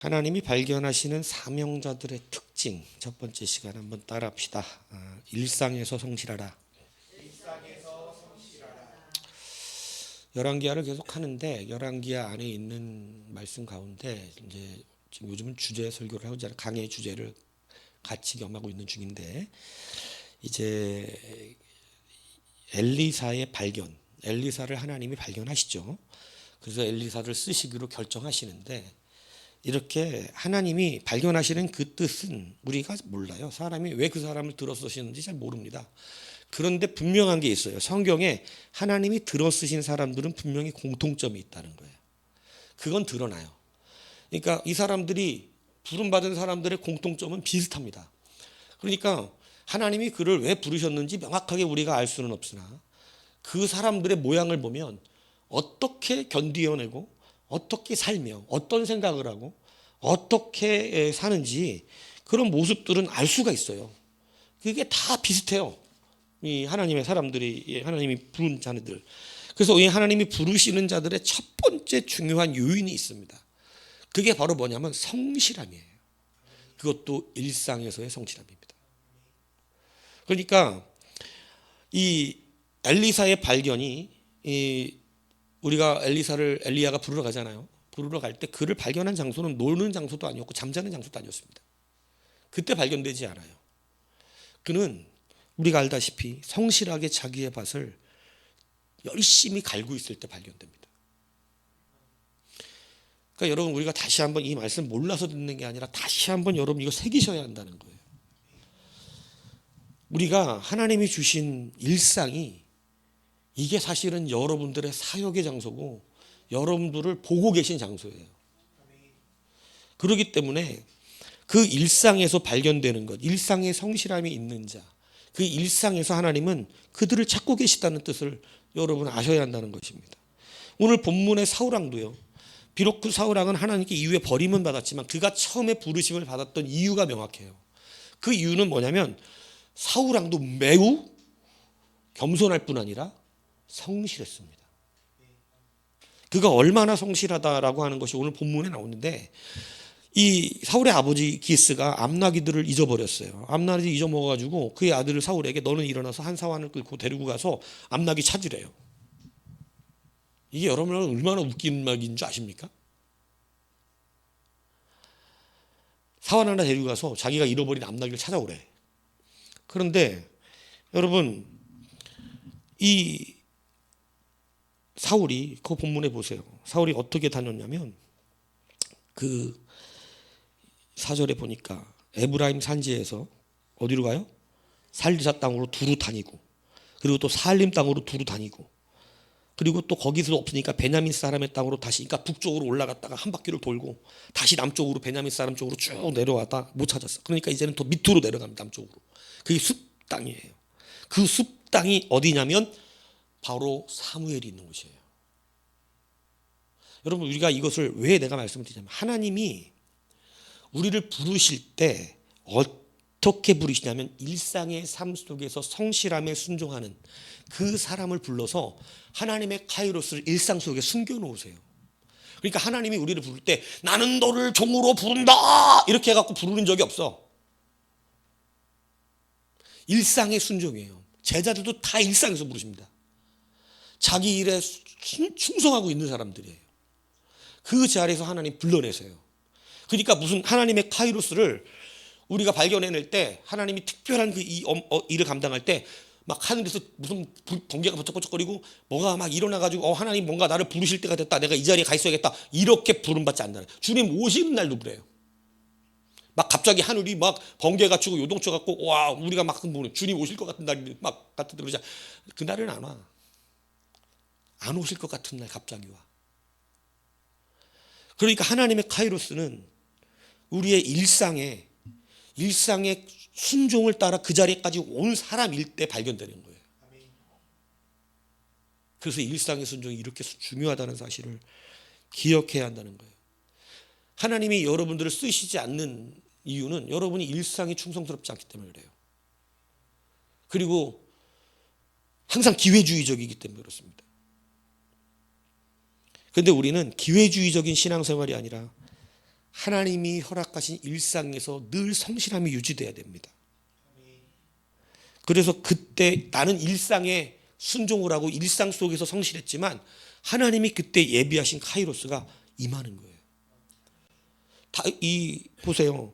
하나님이 발견하시는 사명자들의 특징, 첫 번째 시간 한번 따라합시다. 일상에서 성실하라. 열왕기하를 계속 하는데 열왕기하 안에 있는 말씀 가운데 이제 지금 요즘은 주제 설교를 하고 있잖아요. 강의 주제를 같이 겸하고 있는 중인데 이제 엘리사의 발견, 엘리사를 하나님이 발견하시죠. 그래서 엘리사를 쓰시기로 결정하시는데 이렇게 하나님이 발견하시는 그 뜻은 우리가 몰라요. 사람이 왜 그 사람을 들어 쓰시는지 잘 모릅니다. 그런데 분명한 게 있어요. 성경에 하나님이 들어 쓰신 사람들은 분명히 공통점이 있다는 거예요. 그건 드러나요. 그러니까 이 사람들이 부름받은 사람들의 공통점은 비슷합니다. 그러니까 하나님이 그를 왜 부르셨는지 명확하게 우리가 알 수는 없으나 그 사람들의 모양을 보면 어떻게 견디어내고 어떻게 살며 어떤 생각을 하고 어떻게 사는지 그런 모습들은 알 수가 있어요. 그게 다 비슷해요. 이 하나님의 사람들이 하나님이 부른 자들. 그래서 이 하나님이 부르시는 자들의 첫 번째 중요한 요인이 있습니다. 그게 바로 뭐냐면 성실함이에요. 그것도 일상에서의 성실함입니다. 그러니까 이 엘리사의 발견이 우리가 엘리야가 부르러 가잖아요. 부르러 갈 때 그를 발견한 장소는 노는 장소도 아니었고 잠자는 장소도 아니었습니다. 그때 발견되지 않아요. 그는 우리가 알다시피 성실하게 자기의 밭을 열심히 갈고 있을 때 발견됩니다. 그러니까 여러분 우리가 다시 한번 이 말씀 몰라서 듣는 게 아니라 다시 한번 여러분 이거 새기셔야 한다는 거예요. 우리가 하나님이 주신 일상이 이게 사실은 여러분들의 사역의 장소고 여러분들을 보고 계신 장소예요. 그렇기 때문에 그 일상에서 발견되는 것, 일상에 성실함이 있는 자, 그 일상에서 하나님은 그들을 찾고 계시다는 뜻을 여러분 아셔야 한다는 것입니다. 오늘 본문의 사울왕도요. 비록 그 사울왕은 하나님께 이후에 버림은 받았지만 그가 처음에 부르심을 받았던 이유가 명확해요. 그 이유는 뭐냐면 사울왕도 매우 겸손할 뿐 아니라 성실했습니다. 그가 얼마나 성실하다라고 하는 것이 오늘 본문에 나오는데 이 사울의 아버지 기스가 암나기들을 잊어버렸어요. 암나기 잊어먹어가지고 그의 아들 사울에게 너는 일어나서 한 사환을 끌고 데리고 가서 암나기 찾으래요. 이게 여러분 얼마나 웃긴 말인 줄 아십니까? 사환 하나 데리고 가서 자기가 잃어버린 암나기를 찾아오래. 그런데 여러분 이 사울이 그 본문에 보세요. 사울이 어떻게 다녔냐면 그 4절에 보니까 에브라임 산지에서 어디로 가요? 살리사 땅으로 두루 다니고 그리고 또 살림 땅으로 두루 다니고 그리고 또 거기서도 없으니까 베냐민 사람의 땅으로 다시 그러니까 북쪽으로 올라갔다가 한 바퀴를 돌고 다시 남쪽으로 베냐민 사람 쪽으로 쭉 내려와다 못 찾았어. 그러니까 이제는 더 밑으로 내려갑니다. 남쪽으로. 그게 숲 땅이에요. 그 숲 땅이 어디냐면 바로 사무엘이 있는 곳이에요. 여러분 우리가 이것을 왜 내가 말씀을 드리냐면 하나님이 우리를 부르실 때 어떻게 부르시냐면 일상의 삶 속에서 성실함에 순종하는 그 사람을 불러서 하나님의 카이로스를 일상 속에 숨겨놓으세요. 그러니까 하나님이 우리를 부를 때 나는 너를 종으로 부른다 이렇게 해갖고 부르는 적이 없어. 일상의 순종이에요. 제자들도 다 일상에서 부르십니다. 자기 일에 충성하고 있는 사람들이에요. 그 자리에서 하나님 불러내세요. 그러니까 무슨 하나님의 카이로스를 우리가 발견해낼 때 하나님이 특별한 그 일을 감당할 때 막 하늘에서 무슨 번개가 버쩍버쩍거리고 뭐가 막 일어나가지고 하나님 뭔가 나를 부르실 때가 됐다. 내가 이 자리에 가 있어야겠다. 이렇게 부름받지 않나요? 주님 오시는 날도 그래요. 막 갑자기 하늘이 막 번개가 치고 요동쳐 갖고 와 우리가 막 주님 오실 것 같은 날이 막 같은 그러자 그 날은 안 와. 안 오실 것 같은 날 갑자기 와. 그러니까 하나님의 카이로스는 우리의 일상의 순종을 따라 그 자리까지 온 사람일 때 발견되는 거예요. 그래서 일상의 순종이 이렇게 중요하다는 사실을 기억해야 한다는 거예요. 하나님이 여러분들을 쓰시지 않는 이유는 여러분이 일상이 충성스럽지 않기 때문에 그래요. 그리고 항상 기회주의적이기 때문에 그렇습니다. 그런데 우리는 기회주의적인 신앙생활이 아니라 하나님이 허락하신 일상에서 늘 성실함이 유지돼야 됩니다. 그래서 그때 나는 일상에 순종을 하고 일상 속에서 성실했지만 하나님이 그때 예비하신 카이로스가 임하는 거예요. 보세요.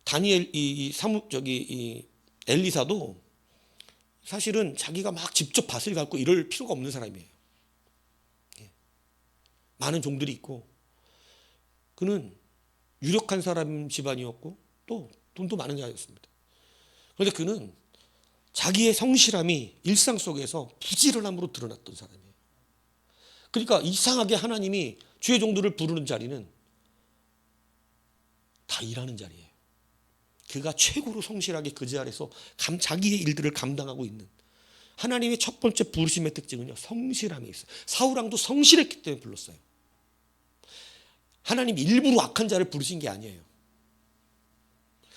다니엘 이 엘리사도 사실은 자기가 막 직접 밭을 갖고 이럴 필요가 없는 사람이에요. 많은 종들이 있고 그는 유력한 사람 집안이었고 또 돈도 많은 자였습니다. 그런데 그는 자기의 성실함이 일상 속에서 부지런함으로 드러났던 사람이에요. 그러니까 이상하게 하나님이 주의 종들을 부르는 자리는 다 일하는 자리예요. 그가 최고로 성실하게 그 자리에서 자기의 일들을 감당하고 있는 하나님의 첫 번째 부르심의 특징은요, 성실함이 있어요. 사울왕도 성실했기 때문에 불렀어요. 하나님 일부러 악한 자를 부르신 게 아니에요.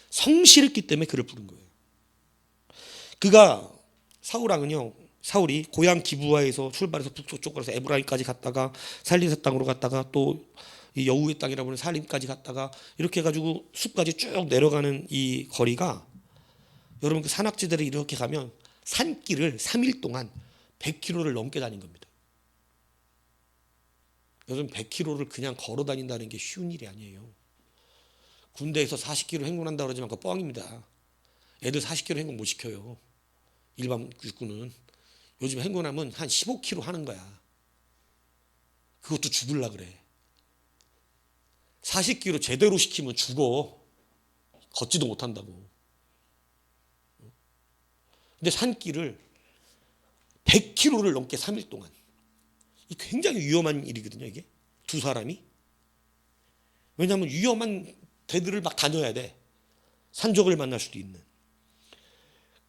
성실했기 때문에 그를 부른 거예요. 사울이 고향 기브아에서 출발해서 북서쪽으로 해서 에브라임까지 갔다가 살림의 땅으로 갔다가 또 여우의 땅이라고 하는 살림까지 갔다가 이렇게 해가지고 숲까지 쭉 내려가는 이 거리가, 여러분 그 산악지대를 이렇게 가면 산길을 3일 동안 100km를 넘게 다닌 겁니다. 요즘 100km를 그냥 걸어 다닌다는 게 쉬운 일이 아니에요. 군대에서 40km 행군한다 그러지만 그거 뻥입니다. 애들 40km 행군 못 시켜요. 일반 육군은. 요즘 행군하면 한 15km 하는 거야. 그것도 죽을라 그래. 40km 제대로 시키면 죽어. 걷지도 못한다고. 근데 산길을 100km를 넘게 3일 동안. 이 굉장히 위험한 일이거든요, 이게. 두 사람이. 왜냐하면 위험한 데들을 막 다녀야 돼. 산적을 만날 수도 있는.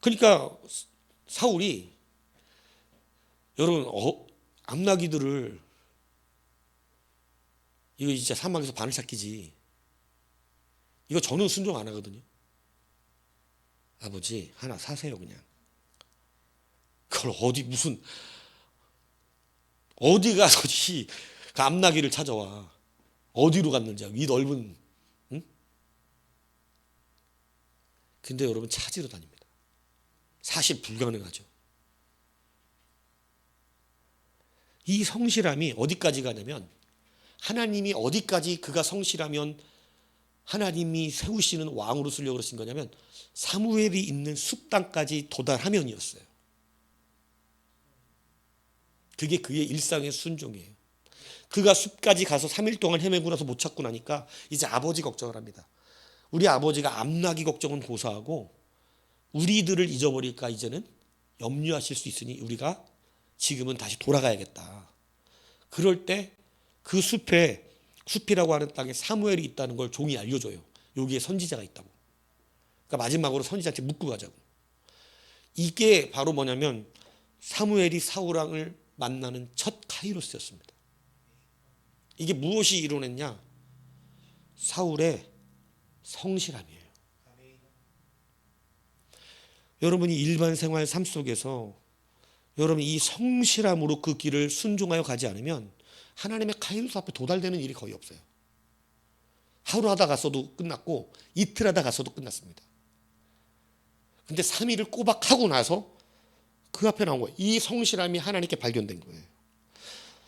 그러니까 사울이, 여러분 암나기들을, 이거 진짜 사막에서 바늘 찾기지. 이거 저는 순종 안 하거든요. 아버지 하나 사세요 그냥. 그걸 어디 가서 그 암나기를 찾아와. 어디로 갔는지, 위 넓은. 응? 근데 여러분 찾으러 다닙니다. 사실 불가능하죠. 이 성실함이 어디까지 가냐면, 하나님이 어디까지 그가 성실하면 하나님이 세우시는 왕으로 쓰려고 그러신 거냐면 사무엘이 있는 숲 땅까지 도달하면이었어요. 그게 그의 일상의 순종이에요. 그가 숲까지 가서 3일 동안 헤매고 나서 못 찾고 나니까 이제 아버지 걱정을 합니다. 우리 아버지가 암나기 걱정은 고사하고 우리들을 잊어버릴까 이제는 염려하실 수 있으니 우리가 지금은 다시 돌아가야겠다. 그럴 때 그 숲이라고 하는 땅에 사무엘이 있다는 걸 종이 알려줘요. 여기에 선지자가 있다고. 그러니까 마지막으로 선지자한테 묻고 가자고. 이게 바로 뭐냐면 사무엘이 사울왕을 만나는 첫 카이로스였습니다. 이게 무엇이 이뤄냈냐? 사울의 성실함이에요. 여러분이 일반 생활 삶 속에서 여러분이 이 성실함으로 그 길을 순종하여 가지 않으면 하나님의 카이로스 앞에 도달되는 일이 거의 없어요. 하루 하다 갔어도 끝났고 이틀 하다 갔어도 끝났습니다. 근데 3일을 꼬박 하고 나서 그 앞에 나온 거예요. 이 성실함이 하나님께 발견된 거예요.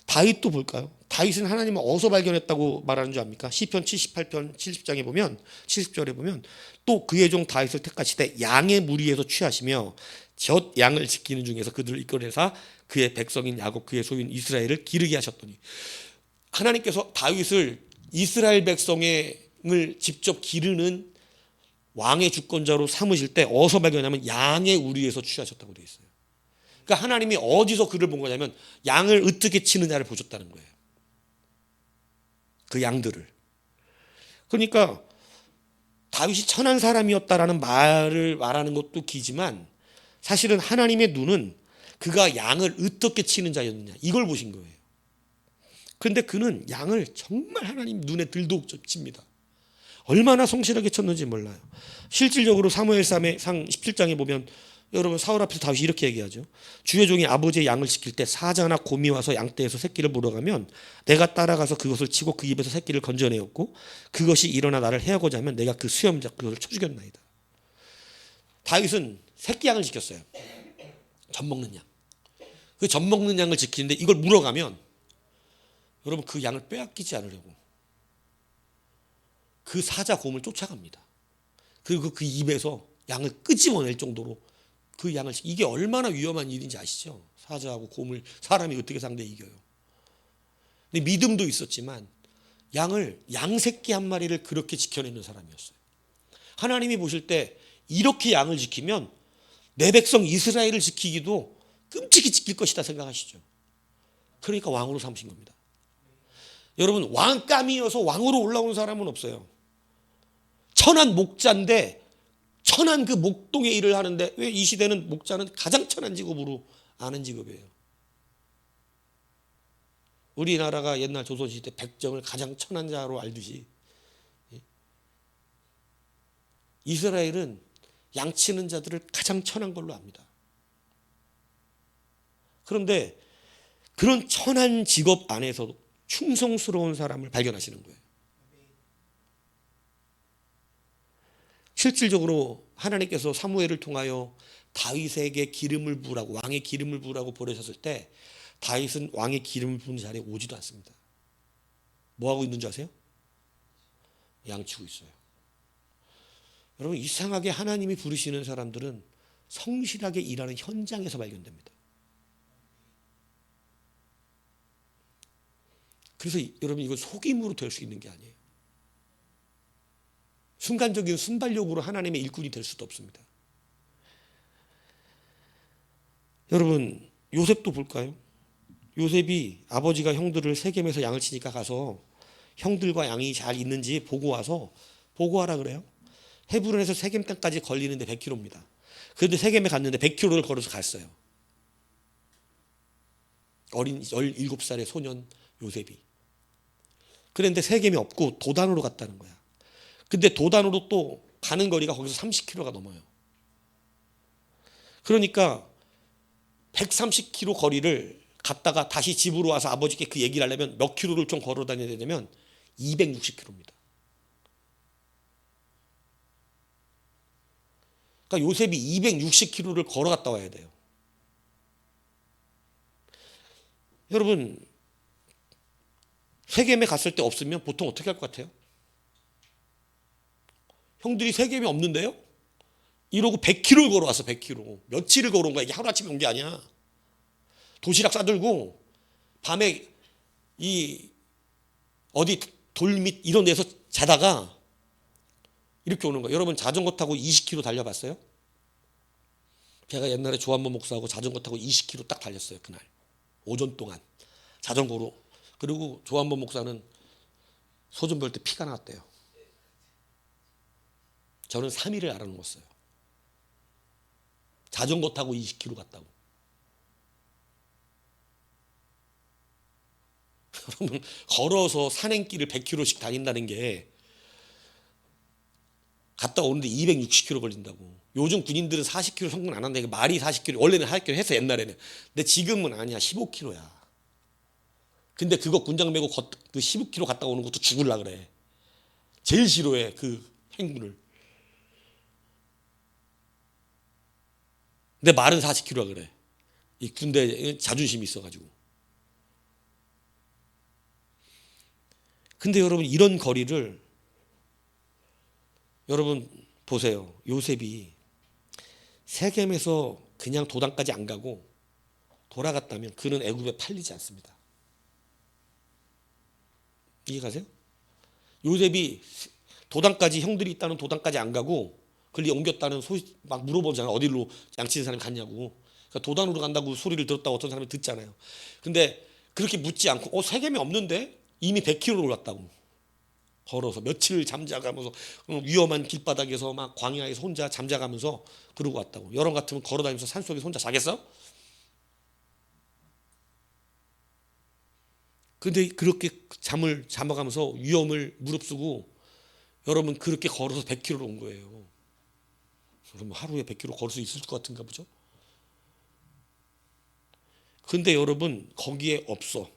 다윗도 볼까요? 다윗은 하나님을 어디서 발견했다고 말하는 줄 압니까? 시편 78편 70장에 보면 70절에 보면 또 그의 종 다윗을 택하시되 양의 무리에서 취하시며 젖 양을 지키는 중에서 그들을 이끌어내사 그의 백성인 야곱 그의 소유인 이스라엘을 기르게 하셨더니, 하나님께서 다윗을 이스라엘 백성을 직접 기르는 왕의 주권자로 삼으실 때 어디서 발견하면 양의 우리에서 취하셨다고 되어 있어요. 그러니까 하나님이 어디서 그를 본 거냐면 양을 어떻게 치느냐를 보셨다는 거예요. 그 양들을. 그러니까 다윗이 천한 사람이었다라는 말을 말하는 것도 기지만 사실은 하나님의 눈은 그가 양을 어떻게 치는 자였느냐 이걸 보신 거예요. 그런데 그는 양을 정말 하나님 눈에 들도 칩니다. 얼마나 성실하게 쳤는지 몰라요. 실질적으로 사무엘상 17장에 보면 여러분 사울 앞에서 다윗이 이렇게 얘기하죠. 주의 종이 아버지의 양을 지킬 때 사자나 곰이 와서 양떼에서 새끼를 물어가면 내가 따라가서 그것을 치고 그 입에서 새끼를 건져내었고 그것이 일어나 나를 해하고자 하면 내가 그 수염자 그것을 쳐 죽였나이다. 다윗은 새끼 양을 지켰어요. 젖 먹는 양. 그 젖 먹는 양을 지키는데 이걸 물어가면 여러분 그 양을 빼앗기지 않으려고 그 사자 곰을 쫓아갑니다. 그리고 그 입에서 양을 끄집어낼 정도로 그 양을, 이게 얼마나 위험한 일인지 아시죠? 사자하고 곰을 사람이 어떻게 상대 이겨요? 근데 믿음도 있었지만 양새끼 한 마리를 그렇게 지켜내는 사람이었어요. 하나님이 보실 때 이렇게 양을 지키면 내 백성 이스라엘을 지키기도 끔찍이 지킬 것이다 생각하시죠? 그러니까 왕으로 삼으신 겁니다. 여러분 왕감이어서 왕으로 올라온 사람은 없어요. 천한 목자인데 천한 그 목동의 일을 하는데 왜 이 시대는 목자는 가장 천한 직업으로 아는 직업이에요. 우리나라가 옛날 조선시대 백정을 가장 천한 자로 알듯이 이스라엘은 양치는 자들을 가장 천한 걸로 압니다. 그런데 그런 천한 직업 안에서도 충성스러운 사람을 발견하시는 거예요. 실질적으로 하나님께서 사무엘을 통하여 다윗에게 기름을 부으라고, 왕의 기름을 부으라고 보내셨을 때 다윗은 왕의 기름을 부는 자리에 오지도 않습니다. 뭐 하고 있는 줄 아세요? 양치고 있어요. 여러분 이상하게 하나님이 부르시는 사람들은 성실하게 일하는 현장에서 발견됩니다. 그래서 여러분 이거 속임으로 될 수 있는 게 아니에요. 순간적인 순발력으로 하나님의 일꾼이 될 수도 없습니다. 여러분 요셉도 볼까요? 요셉이 아버지가 형들을 세겜에서 양을 치니까 가서 형들과 양이 잘 있는지 보고 와서 보고하라 그래요. 헤브론에서 세겜 땅까지 걸리는데 100km입니다. 그런데 세겜에 갔는데 100km를 걸어서 갔어요. 어린 17살의 소년 요셉이. 그런데 세겜이 없고 도단으로 갔다는 거야. 근데 도단으로 또 가는 거리가 거기서 30km가 넘어요. 그러니까 130km 거리를 갔다가 다시 집으로 와서 아버지께 그 얘기를 하려면 몇 킬로를 좀 걸어 다녀야 되냐면 260km입니다. 그러니까 요셉이 260km를 걸어갔다 와야 돼요. 여러분 세겜에 갔을 때 없으면 보통 어떻게 할 것 같아요? 형들이 세겜이 없는데요? 이러고 100km를 걸어왔어. 100km. 며칠을 걸어온 거야. 이게 하루아침에 온 게 아니야. 도시락 싸들고 밤에 이 어디 돌밑 이런 데서 자다가 이렇게 오는 거예요. 여러분 자전거 타고 20km 달려봤어요? 제가 옛날에 조한모 목사하고 자전거 타고 20km 딱 달렸어요. 그날 오전 동안 자전거로. 그리고 조한모 목사는 소좀 볼 때 피가 나왔대요. 저는 3일을 알아놓았어요. 자전거 타고 20km 갔다고. 여러분 걸어서 산행길을 100km씩 다닌다는 게 갔다 오는데 260km 걸린다고. 요즘 군인들은 40km 성공 안 한다. 말이 40km. 원래는 40km 했어 옛날에는. 근데 지금은 아니야. 15km야. 근데 그거 군장 메고 그 15km 갔다 오는 것도 죽을라 그래. 제일 싫어해 그 행군을. 근데 말은 40km라 그래. 이 군대 자존심이 있어가지고. 근데 여러분 이런 거리를 여러분 보세요. 요셉이 세겜에서 그냥 도단까지 안 가고 돌아갔다면 그는 애굽에 팔리지 않습니다. 이해가세요? 요셉이 도단까지 형들이 있다는 도단까지 안 가고 그리 옮겼다는 소식 막 물어보잖아요. 어디로 양치는 사람이 갔냐고. 그러니까 도단으로 간다고 소리를 들었다고 어떤 사람이 듣잖아요. 근데 그렇게 묻지 않고 세겜이 없는데 이미 100km를 올랐다고. 걸어서 며칠 잠자가면서 위험한 길바닥에서 막 광야에서 혼자 잠자가면서 그러고 왔다고. 여름 같으면 걸어다니면서 산속에서 혼자 자겠어? 근데 그렇게 잠을 잠아가면서 위험을 무릅쓰고 여러분 그렇게 걸어서 100km를 온 거예요. 그럼 하루에 100km 걸을 수 있을 것 같은가 보죠. 근데 여러분 거기에 없어.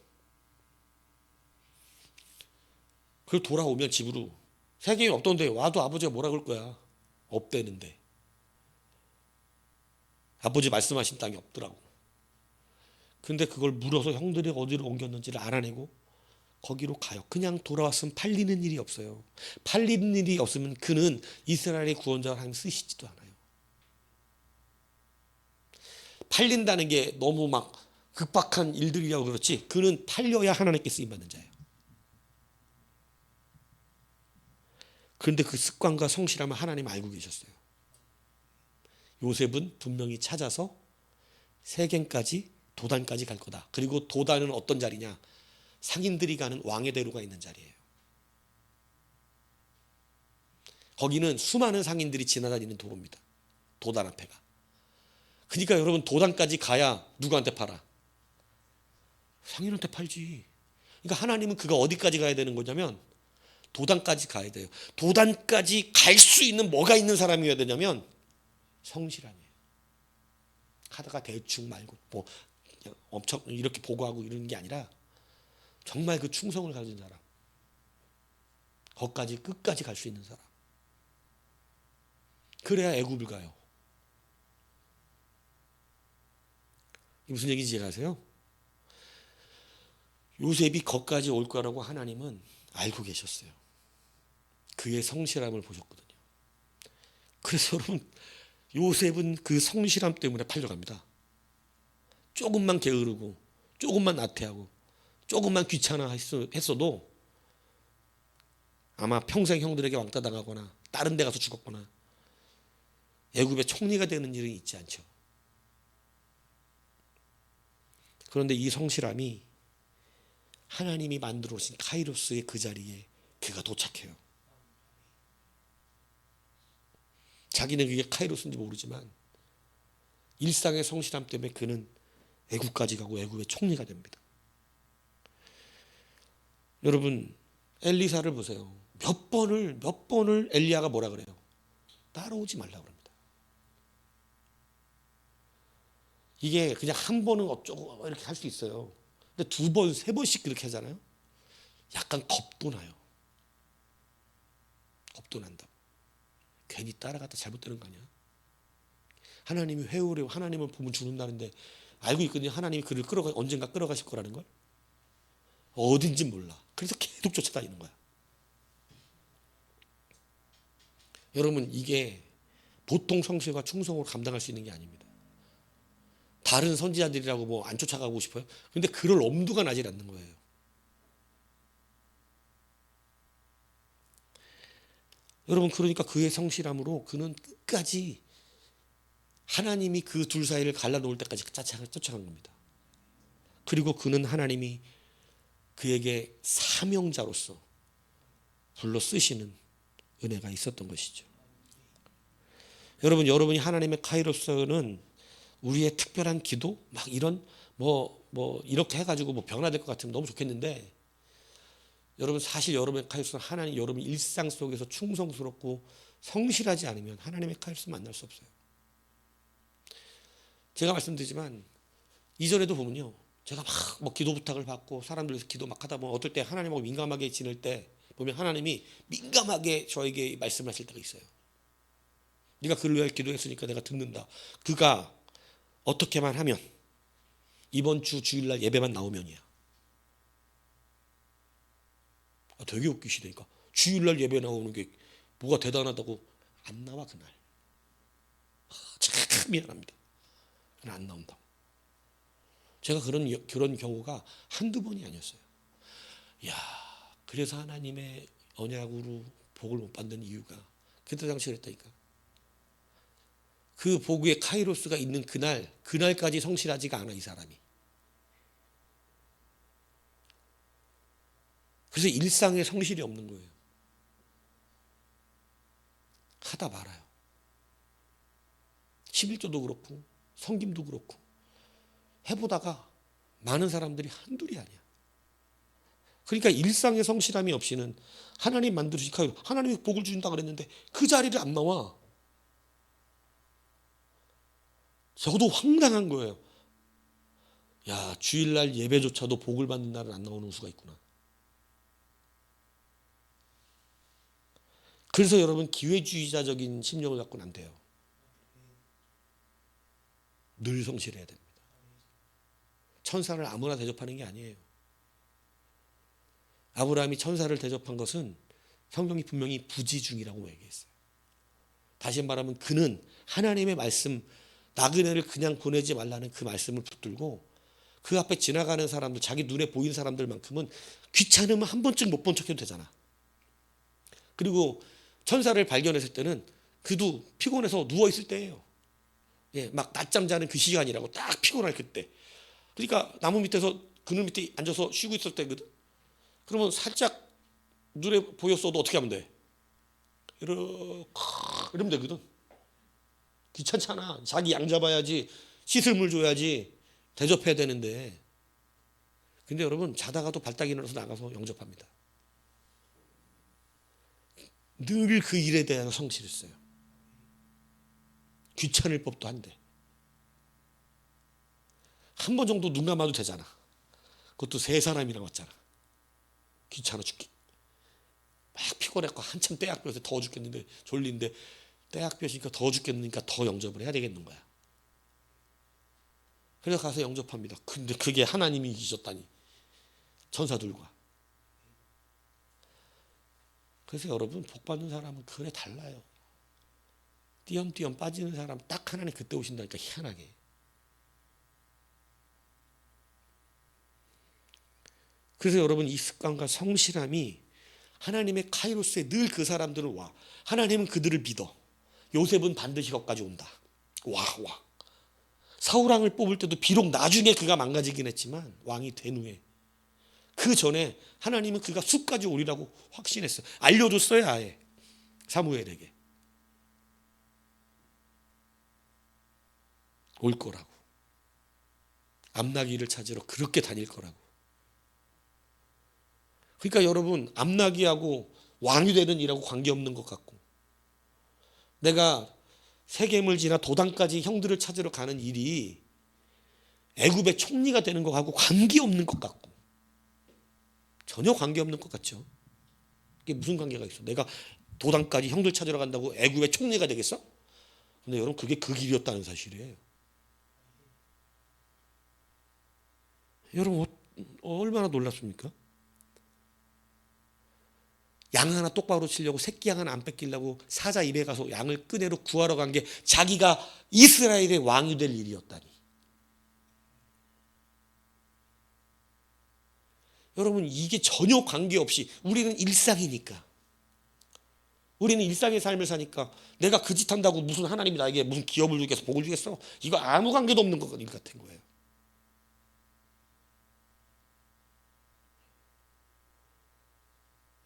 그리고 돌아오면 집으로 세계에 없던데 와도 아버지가 뭐라 그럴 거야. 없대는데. 아버지 말씀하신 땅이 없더라고. 근데 그걸 물어서 형들이 어디로 옮겼는지를 알아내고 거기로 가요. 그냥 돌아왔으면 팔리는 일이 없어요. 팔리는 일이 없으면 그는 이스라엘의 구원자를 하나님 쓰시지도 않아요. 팔린다는 게 너무 막 급박한 일들이라고 그렇지 그는 팔려야 하나님께 쓰임받는 자예요. 그런데 그 습관과 성실함을 하나님 알고 계셨어요. 요셉은 분명히 찾아서 세겜까지 도단까지 갈 거다. 그리고 도단은 어떤 자리냐? 상인들이 가는 왕의 대로가 있는 자리예요. 거기는 수많은 상인들이 지나다니는 도로입니다. 도단 앞에가. 그러니까 여러분 도단까지 가야 누구한테 팔아? 상인한테 팔지. 그러니까 하나님은 그가 어디까지 가야 되는 거냐면 도단까지 가야 돼요. 도단까지 갈 수 있는 뭐가 있는 사람이어야 되냐면 성실함이에요. 하다가 대충 말고 뭐 엄청 이렇게 보고하고 이러는 게 아니라 정말 그 충성을 가진 사람, 거기까지 끝까지 갈 수 있는 사람. 그래야 애굽을 가요. 무슨 얘기인지 아세요? 요셉이 거기까지 올 거라고 하나님은 알고 계셨어요. 그의 성실함을 보셨거든요. 그래서 여러분 요셉은 그 성실함 때문에 팔려갑니다. 조금만 게으르고 조금만 나태하고 조금만 귀찮아 했어도 아마 평생 형들에게 왕따 당하거나 다른 데 가서 죽었거나 애굽의 총리가 되는 일은 있지 않죠. 그런데 이 성실함이 하나님이 만들어 오신 카이로스의 그 자리에 그가 도착해요. 자기는 그게 카이로스인지 모르지만 일상의 성실함 때문에 그는 애굽까지 가고 애굽의 총리가 됩니다. 여러분 엘리사를 보세요. 몇 번을 엘리야가 뭐라 그래요? 따라오지 말라 그럽니다. 이게 그냥 한 번은 어쩌고 이렇게 할 수 있어요. 근데 두 번, 세 번씩 그렇게 하잖아요. 약간 겁도 나요. 겁도 난다. 괜히 따라갔다 잘못되는 거 아니야? 하나님이 회오래 하나님을 보면 죽는다는데 알고 있거든요. 하나님이 그를 언젠가 끌어가실 거라는 걸. 어딘지 몰라. 그래서 계속 쫓아다니는 거야. 여러분 이게 보통 성실과 충성으로 감당할 수 있는 게 아닙니다. 다른 선지자들이라고 뭐 안 쫓아가고 싶어요? 근데 그럴 엄두가 나질 않는 거예요. 여러분 그러니까 그의 성실함으로 그는 끝까지 하나님이 그 둘 사이를 갈라놓을 때까지 쫓아간 겁니다. 그리고 그는 하나님이 그에게 사명자로서 불러 쓰시는 은혜가 있었던 것이죠. 여러분이 하나님의 카이로스는 우리의 특별한 기도 막 이런 뭐 이렇게 해가지고 뭐 변화될 것 같으면 너무 좋겠는데 여러분 사실 여러분의 카이로스는 하나님 여러분 일상 속에서 충성스럽고 성실하지 않으면 하나님의 카이로스 만날 수 없어요. 제가 말씀드리지만 이전에도 보면요. 제가 막 뭐 기도 부탁을 받고 사람들에서 기도 막 하다 보면 어떨 때 하나님하고 민감하게 지낼 때 보면 하나님이 민감하게 저에게 말씀하실 때가 있어요. 네가 그를 위해 기도했으니까 내가 듣는다. 그가 어떻게만 하면 이번 주 주일날 예배만 나오면이야. 되게 웃기시다니까. 주일날 예배 나오는 게 뭐가 대단하다고 안 나와 그날. 참 미안합니다. 그날 안 나온다. 제가 그런 경우가 한두 번이 아니었어요. 야, 그래서 하나님의 언약으로 복을 못 받는 이유가 그때 당시 그랬다니까. 그 복의 카이로스가 있는 그날까지 성실하지가 않아 이 사람이. 그래서 일상에 성실이 없는 거예요. 하다 말아요. 11조도 그렇고 성김도 그렇고 해보다가 많은 사람들이 한둘이 아니야. 그러니까 일상의 성실함이 없이는 하나님 만드신 카이로스, 하나님이 복을 주신다 그랬는데 그 자리를 안 나와. 저도 황당한 거예요. 야, 주일날 예배조차도 복을 받는 날은 안 나오는 수가 있구나. 그래서 여러분 기회주의자적인 심령을 갖고는 안 돼요. 늘 성실해야 됩니다. 천사를 아무나 대접하는 게 아니에요. 아브라함이 천사를 대접한 것은 성경이 분명히 부지중이라고 얘기했어요. 다시 말하면 그는 하나님의 말씀, 나그네를 그냥 보내지 말라는 그 말씀을 붙들고 그 앞에 지나가는 사람들, 자기 눈에 보이는 사람들만큼은 귀찮으면 한 번쯤 못 본 척해도 되잖아. 그리고 천사를 발견했을 때는 그도 피곤해서 누워있을 때예요. 예, 막 낮잠 자는 그 시간이라고, 딱 피곤할 그때. 그러니까 나무 밑에서 그늘 밑에 앉아서 쉬고 있을 때거든. 그러면 살짝 눈에 보였어도 어떻게 하면 돼? 이러면 되거든. 귀찮잖아. 자기 양 잡아야지, 씻을 물 줘야지, 대접해야 되는데. 근데 여러분 자다가도 발딱 일어나서 나가서 영접합니다. 늘 그 일에 대한 성실했어요. 귀찮을 법도 한데 한 번 정도 눈 감아도 되잖아. 그것도 세 사람이랑 왔잖아. 귀찮아 죽기. 막 피곤했고 한참 떼약볕에 더워 죽겠는데, 졸린데 떼약볕이니까 더워 죽겠으니까 더 영접을 해야 되겠는 거야. 그래서 가서 영접합니다. 근데 그게 하나님이 이기셨다니, 천사들과. 그래서 여러분 복 받는 사람은 그래 달라요. 띄엄띄엄 빠지는 사람 딱 하나님 그때 오신다니까, 희한하게. 그래서 여러분 이 습관과 성실함이 하나님의 카이로스에 늘 그 사람들은 와. 하나님은 그들을 믿어. 요셉은 반드시 거기까지 온다. 와. 사울왕을 뽑을 때도 비록 나중에 그가 망가지긴 했지만 왕이 된 후에, 그 전에 하나님은 그가 숲까지 오리라고 확신했어요. 알려줬어요. 아예 사무엘에게 올 거라고, 암나기를 찾으러 그렇게 다닐 거라고. 그러니까 여러분 암나기하고 왕이 되는 일하고 관계없는 것 같고, 내가 세겜을 지나 도단까지 형들을 찾으러 가는 일이 애굽의 총리가 되는 것하고 관계없는 것 같고, 전혀 관계없는 것 같죠. 이게 무슨 관계가 있어? 내가 도단까지 형들 찾으러 간다고 애굽의 총리가 되겠어? 근데 여러분 그게 그 길이었다는 사실이에요. 여러분 얼마나 놀랍습니까? 양 하나 똑바로 치려고, 새끼 양 하나 안 뺏기려고 사자 입에 가서 양을 끄내로 구하러 간 게 자기가 이스라엘의 왕이 될 일이었다니. 여러분 이게 전혀 관계없이, 우리는 일상이니까, 우리는 일상의 삶을 사니까 내가 그 짓 한다고 무슨 하나님이 나에게 무슨 기업을 주겠어, 복을 주겠어? 이거 아무 관계도 없는 것 같은 거예요.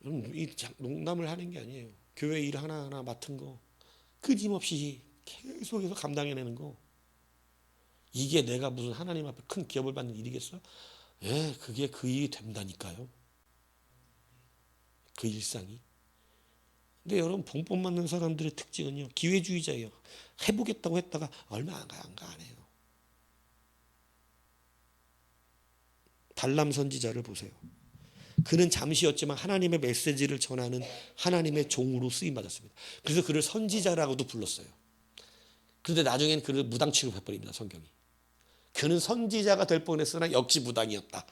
이 농담을 하는 게 아니에요. 교회 일 하나하나 맡은 거 끊임없이 계속해서 감당해내는 거, 이게 내가 무슨 하나님 앞에 큰 기업을 받는 일이겠어? 예, 그게 그 일이 된다니까요. 그 일상이. 근데 여러분 봉법 맞는 사람들의 특징은요, 기회주의자예요. 해보겠다고 했다가 얼마 안 해요. 발람 선지자를 보세요. 그는 잠시였지만 하나님의 메시지를 전하는 하나님의 종으로 쓰임받았습니다. 그래서 그를 선지자라고도 불렀어요. 그런데 나중엔 그를 무당 취급해버립니다, 성경이. 그는 선지자가 될 뻔했으나 역시 무당이었다.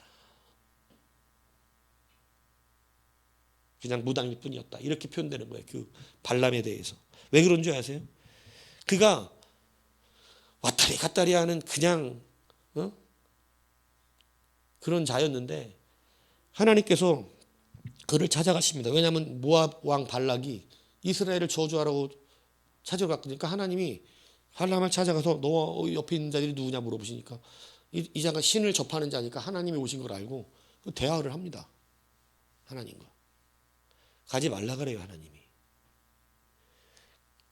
그냥 무당일 뿐이었다. 이렇게 표현되는 거예요, 그 발람에 대해서. 왜 그런 줄 아세요? 그가 왔다리 갔다리 하는 그냥 그런 자였는데 하나님께서 그를 찾아가십니다. 왜냐하면 모압 왕 발락이 이스라엘을 저주하라고 찾아갔으니까 하나님이 발람을 찾아가서 너 옆에 있는 자들이 누구냐 물어보시니까 이 자가 신을 접하는 자니까 하나님이 오신 걸 알고 대화를 합니다. 하나님과. 가지 말라 그래요, 하나님이.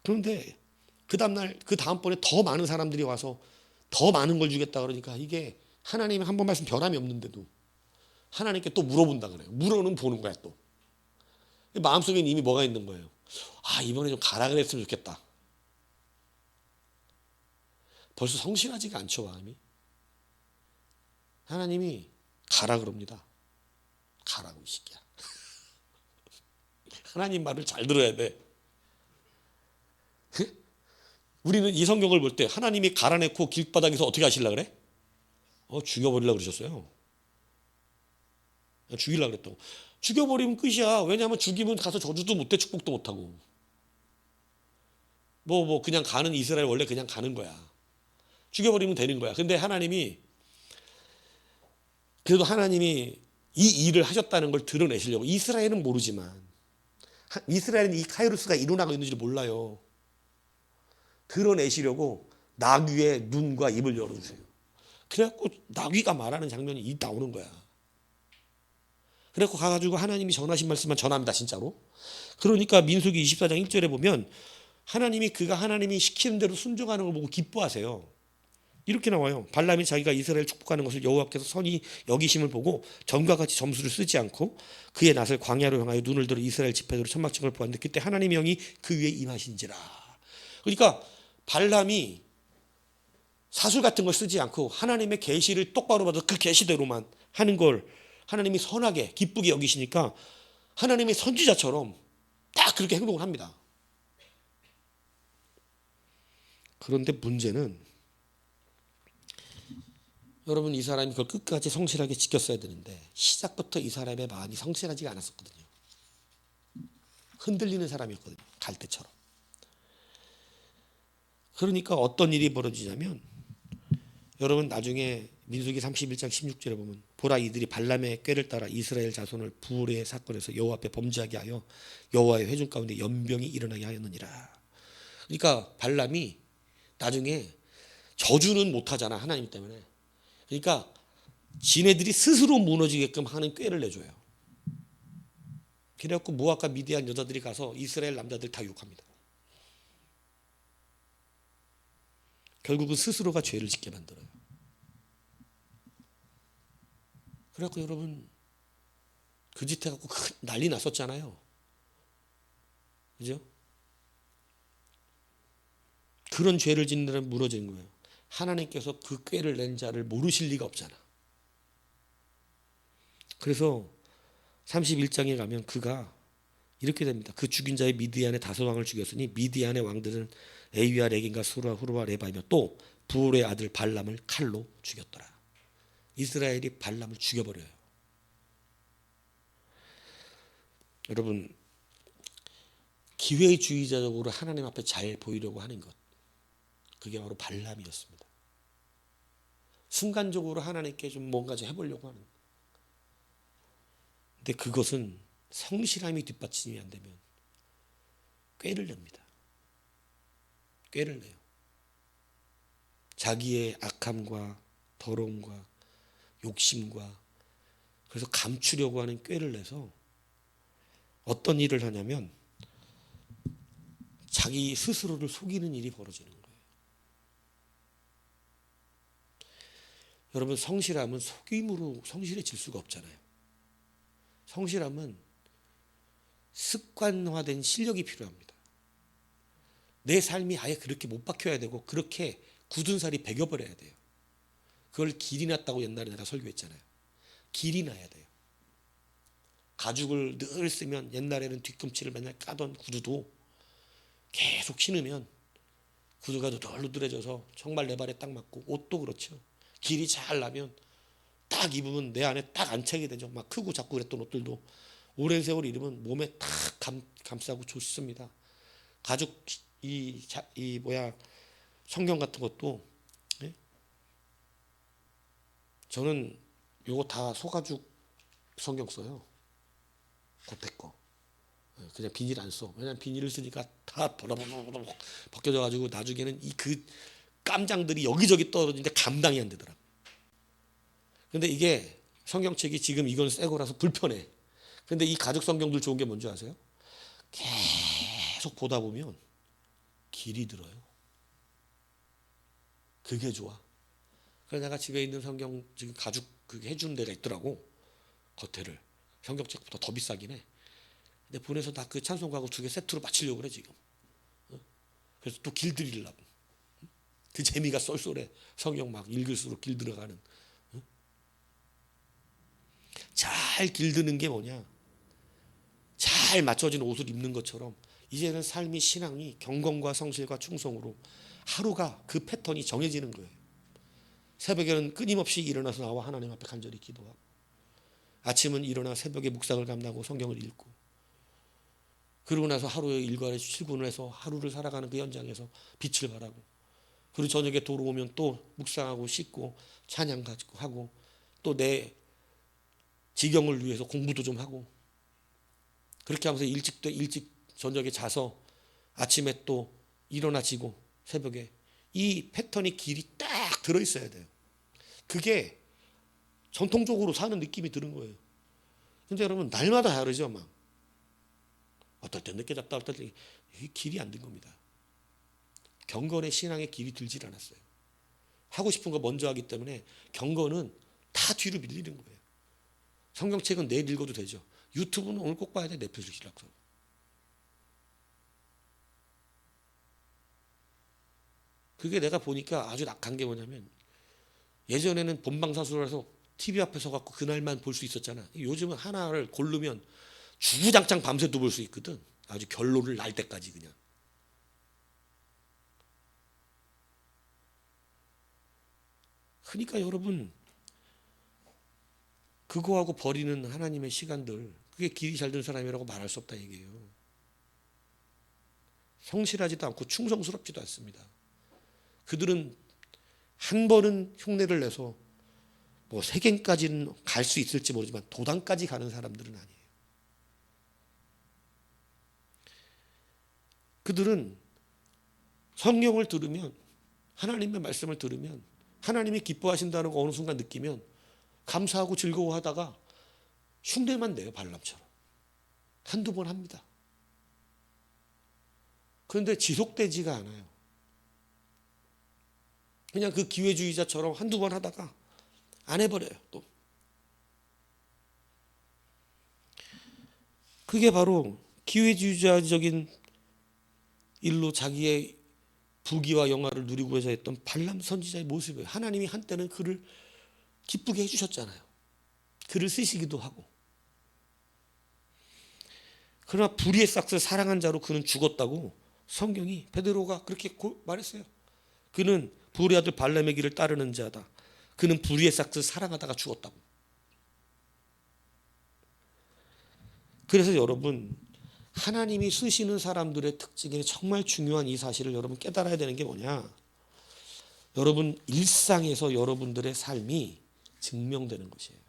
그런데 그 다음날, 그 다음번에 더 많은 사람들이 와서 더 많은 걸 주겠다 그러니까 이게 하나님이 한 번 말씀 변함이 없는데도 하나님께 또 물어본다 그래요. 물어는 보는 거야 또. 마음속에 이미 뭐가 있는 거예요. 아, 이번에 좀 가라 그랬으면 좋겠다. 벌써 성실하지가 않죠, 마음이. 하나님이 가라 그럽니다. 가라고, 이 새끼야. 하나님 말을 잘 들어야 돼. 우리는 이 성경을 볼 때 하나님이 갈아내고 길바닥에서 어떻게 하시려고 그래? 죽여버리려고 그러셨어요. 죽이려고 그랬다고. 죽여버리면 끝이야. 왜냐하면 죽이면 가서 저주도 못해, 축복도 못하고. 그냥 가는 이스라엘 원래 그냥 가는 거야. 죽여버리면 되는 거야. 근데 그래도 하나님이 이 일을 하셨다는 걸 드러내시려고. 이스라엘은 모르지만, 이스라엘은 이 카이루스가 일어나고 있는지 몰라요. 드러내시려고 나귀의 눈과 입을 열어주세요. 그래갖고 나귀가 말하는 장면이 나오는 거야. 그래갖고 가가지고 하나님이 전하신 말씀만 전합니다, 진짜로. 그러니까 민수기 24장 1절에 보면 그가 하나님이 시키는 대로 순종하는 걸 보고 기뻐하세요. 이렇게 나와요. 발람이 자기가 이스라엘 축복하는 것을 여호와께서 선히 여기심을 보고 전과 같이 점수를 쓰지 않고 그의 낯을 광야로 향하여 눈을 들어 이스라엘 지파대로 천막층을 보았는데 그때 하나님의 영이 그 위에 임하신지라. 그러니까 발람이 사술 같은 걸 쓰지 않고 하나님의 계시를 똑바로 받아 그 계시대로만 하는 걸 하나님이 선하게 기쁘게 여기시니까 하나님의 선지자처럼 딱 그렇게 행동을 합니다. 그런데 문제는 여러분, 이 사람이 그걸 끝까지 성실하게 지켰어야 되는데 시작부터 이 사람의 마음이 성실하지가 않았었거든요. 흔들리는 사람이었거든요, 갈대처럼. 그러니까 어떤 일이 벌어지냐면, 여러분 나중에 민수기 31장 16절에 보면 보라, 이들이 발람의 꾀를 따라 이스라엘 자손을 부울의 사건에서 여호와 앞에 범죄하게 하여 여호와의 회중 가운데 연병이 일어나게 하였느니라. 그러니까 발람이 나중에 저주는 못하잖아, 하나님 때문에. 그러니까 지네들이 스스로 무너지게끔 하는 꾀를 내줘요. 그래갖고 모압과 미디안 여자들이 가서 이스라엘 남자들 다 욕합니다. 결국은 스스로가 죄를 짓게 만들어요. 그래갖고 여러분 그 짓 해갖고 큰 난리 났었잖아요. 그죠? 그런 죄를 짓는 데는 무너진 거예요. 하나님께서 그 꾀를 낸 자를 모르실 리가 없잖아. 그래서 31장에 가면 그가 이렇게 됩니다. 그 죽인 자의 미디안의 5왕을 죽였으니 미디안의 왕들은 에위와 레긴과 수라 후르와 레바이며 또 부울의 아들 발람을 칼로 죽였더라. 이스라엘이 발람을 죽여버려요. 여러분, 기회주의자적으로 하나님 앞에 잘 보이려고 하는 것, 그게 바로 발람이었습니다. 순간적으로 하나님께 좀 뭔가 좀 해보려고 하는. 근데 그것은 성실함이 뒷받침이 안 되면 꾀를 냅니다. 꾀를 내요. 자기의 악함과 더러움과 욕심과 그래서 감추려고 하는 꾀를 내서 어떤 일을 하냐면 자기 스스로를 속이는 일이 벌어지는 거예요. 여러분, 성실함은 속임으로 성실해질 수가 없잖아요. 성실함은 습관화된 실력이 필요합니다. 내 삶이 아예 그렇게 못 박혀야 되고 그렇게 굳은 살이 배겨버려야 돼요. 그걸 길이 났다고 옛날에 내가 설교했잖아요. 길이 나야 돼요. 가죽을 늘 쓰면 옛날에는 뒤꿈치를 맨날 까던 구두도 계속 신으면 구두가 누들누들해져서 정말 내 발에 딱 맞고, 옷도 그렇죠. 길이 잘 나면 딱 입으면 내 안에 딱 안착이 되죠. 막 크고 작고 그랬던 옷들도 오랜 세월 입으면 몸에 딱 감싸고 좋습니다. 가죽 성경 같은 것도, 예? 저는 요거 다 소가죽 성경 써요. 겉에 거. 그냥 비닐 안 써. 왜냐면 비닐을 쓰니까 다 버럭버럭 벗겨져가지고 나중에는 그 깜장들이 여기저기 떨어지는데 감당이 안 되더라. 근데 이게 성경책이 지금 이건 새 거라서 불편해. 근데 이 가죽 성경들 좋은 게 뭔지 아세요? 계속 보다 보면 길이 들어요. 그게 좋아. 그래서 내가 집에 있는 성경 지금 가죽 그게 해주는 데가 있더라고. 겉에를. 성경책보다 더 비싸긴 해. 근데 보내서 나 그 찬송가하고 2개 세트로 맞추려고 그래 지금. 그래서 또 길들이려고. 그 재미가 쏠쏠해. 성경 막 읽을수록 길들어가는. 잘 길드는 게 뭐냐? 잘 맞춰진 옷을 입는 것처럼 이제는 삶이 신앙이 경건과 성실과 충성으로 하루가 그 패턴이 정해지는 거예요. 새벽에는 끊임없이 일어나서 나와 하나님 앞에 간절히 기도하고, 아침은 일어나 새벽에 묵상을 감당하고 성경을 읽고, 그러고 나서 하루의 일과를 출근을 해서 하루를 살아가는 그 현장에서 빛을 발하고, 그리고 저녁에 돌아오면 또 묵상하고 씻고 찬양 가지고 하고, 또 내 지경을 위해서 공부도 좀 하고, 그렇게 하면서 일찍 저녁에 자서 아침에 또 일어나지고 새벽에, 이 패턴이 길이 딱 들어있어야 돼요. 그게 전통적으로 사는 느낌이 드는 거예요. 근데 여러분 날마다 다르죠. 막 어떨 때 늦게 잤다, 어떨 때 길이 안 든 겁니다. 경건의 신앙에 길이 들질 않았어요. 하고 싶은 거 먼저 하기 때문에 경건은 다 뒤로 밀리는 거예요. 성경책은 내일 읽어도 되죠. 유튜브는 오늘 꼭 봐야 돼. 넷플릭스 시락서. 그게 내가 보니까 아주 낙한 게 뭐냐면, 예전에는 본방사수라서 TV 앞에 서갖고 그날만 볼 수 있었잖아. 요즘은 하나를 고르면 주구장창 밤새도 볼 수 있거든. 아주 결론을 날 때까지 그냥. 그러니까 여러분, 그거하고 버리는 하나님의 시간들, 그게 길이 잘 든 사람이라고 말할 수 없다 얘기예요. 성실하지도 않고 충성스럽지도 않습니다. 그들은 한 번은 흉내를 내서 뭐 세겜까지는 갈 수 있을지 모르지만 도당까지 가는 사람들은 아니에요. 그들은 성경을 들으면, 하나님의 말씀을 들으면, 하나님이 기뻐하신다는 거 어느 순간 느끼면 감사하고 즐거워하다가 흉내만 내요. 발람처럼 한두 번 합니다. 그런데 지속되지가 않아요. 그냥 그 기회주의자처럼 한두 번 하다가 안 해버려요. 또 그게 바로 기회주의자적인 일로 자기의 부귀와 영화를 누리고 해서 했던 발람 선지자의 모습이에요. 하나님이 한때는 그를 기쁘게 해주셨잖아요. 그를 쓰시기도 하고. 그러나 불의의 싹을 사랑한 자로 그는 죽었다고 성경이, 베드로가 그렇게 말했어요. 그는 불의 아들 발람의 길을 따르는 자다. 그는 불의의 싹을 사랑하다가 죽었다고. 그래서 여러분, 하나님이 쓰시는 사람들의 특징에 정말 중요한 이 사실을 여러분 깨달아야 되는 게 뭐냐? 여러분 일상에서 여러분들의 삶이 증명되는 것이에요.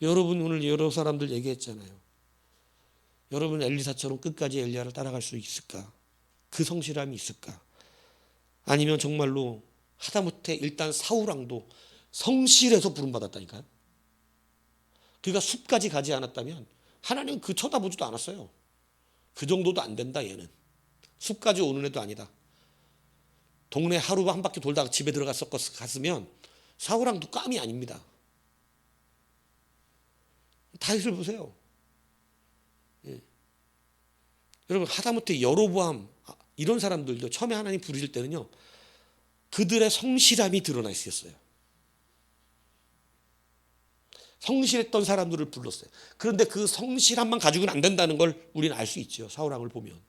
여러분 오늘 여러 사람들 얘기했잖아요. 여러분 엘리사처럼 끝까지 엘리야를 따라갈 수 있을까? 그 성실함이 있을까? 아니면 정말로 하다못해 일단 사울왕도 성실해서 부름받았다니까요. 그가 숲까지 가지 않았다면 하나님은 그 쳐다보지도 않았어요. 그 정도도 안 된다 얘는. 숲까지 오는 애도 아니다. 동네 하루 한 바퀴 돌다가 집에 들어갔으면 사울왕도 깜이 아닙니다. 다윗을 보세요. 예. 여러분 하다못해 여로보암 이런 사람들도 처음에 하나님 부르실 때는요, 그들의 성실함이 드러나 있었어요. 성실했던 사람들을 불렀어요. 그런데 그 성실함만 가지고는 안 된다는 걸 우리는 알 수 있죠. 사울왕을 보면.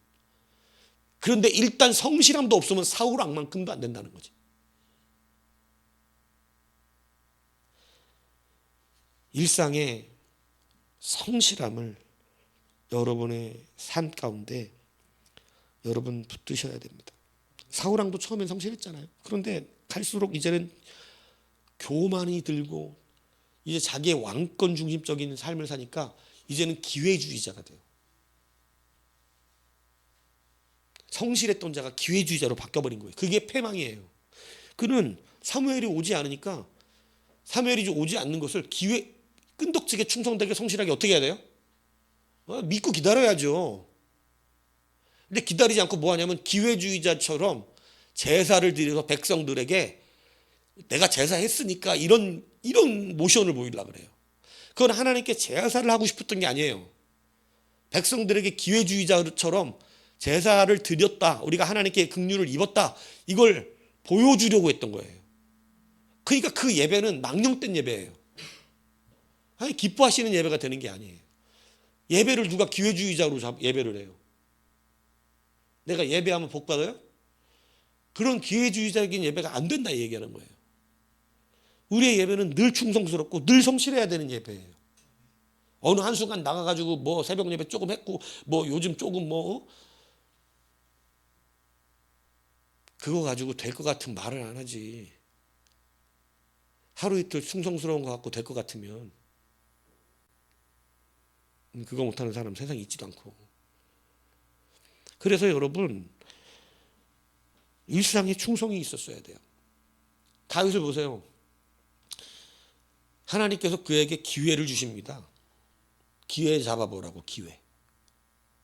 그런데 일단 성실함도 없으면 사울왕만큼도 안 된다는 거지. 일상의 성실함을 여러분의 삶 가운데 여러분 붙드셔야 됩니다. 사울왕도 처음엔 성실했잖아요. 그런데 갈수록 이제는 교만이 들고 이제 자기의 왕권 중심적인 삶을 사니까 이제는 기회주의자가 돼요. 성실했던 자가 기회주의자로 바뀌어버린 거예요. 그게 패망이에요. 그는 사무엘이 오지 않으니까, 사무엘이 오지 않는 것을 끈덕지게 충성되게 성실하게 어떻게 해야 돼요? 믿고 기다려야죠. 근데 기다리지 않고 뭐 하냐면 기회주의자처럼 제사를 드려서 백성들에게 내가 제사했으니까 이런 모션을 보이려고 그래요. 그건 하나님께 제사를 하고 싶었던 게 아니에요. 백성들에게 기회주의자처럼 제사를 드렸다, 우리가 하나님께 긍휼을 입었다, 이걸 보여주려고 했던 거예요. 그러니까 그 예배는 망령된 예배예요. 아니, 기뻐하시는 예배가 되는 게 아니에요. 예배를 누가 기회주의자로 예배를 해요? 내가 예배하면 복 받아요? 그런 기회주의적인 예배가 안 된다 얘기하는 거예요. 우리의 예배는 늘 충성스럽고 늘 성실해야 되는 예배예요. 어느 한순간 나가가지고 뭐 새벽 예배 조금 했고 뭐 요즘 조금 뭐 그거 가지고 될 것 같은 말을 안 하지. 하루 이틀 충성스러운 것 같고 될 것 같으면 그거 못하는 사람 세상에 있지도 않고. 그래서 여러분, 일상에 충성이 있었어야 돼요. 다윗을 보세요. 하나님께서 그에게 기회를 주십니다. 기회 잡아보라고. 기회.